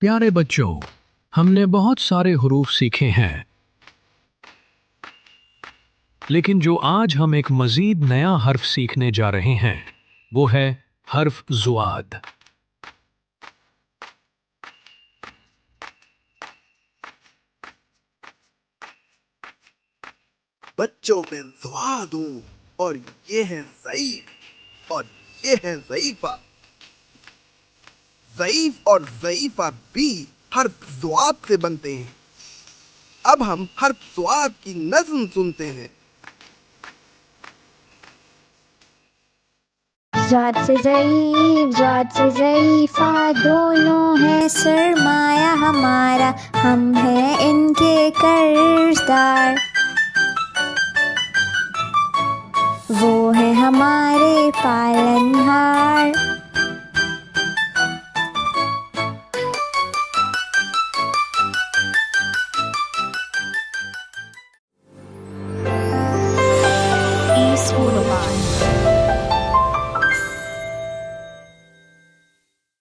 प्यारे बच्चों, हमने बहुत सारे हुरूफ सीखे हैं, लेकिन जो आज हम एक मजीद नया हर्फ सीखने जा रहे हैं वो है हर्फ ज़ुआद। बच्चों में ज़ुआद हूँ और ये है ज़ईफ़ और ये है ज़ईफ़ा। ज़ईफ़ और ज़ईफ़ा भी हर्फ ज़ुआद से बनते हैं। अब हम हर्फ ज़ुआद की नज़्म सुनते हैं। ज़ाद से ज़ईफ़ा दोनों है सरमाया हमारा, हम हैं इनके कर्ज़दार। वो है हमारे पालनहार। eSchoolabad.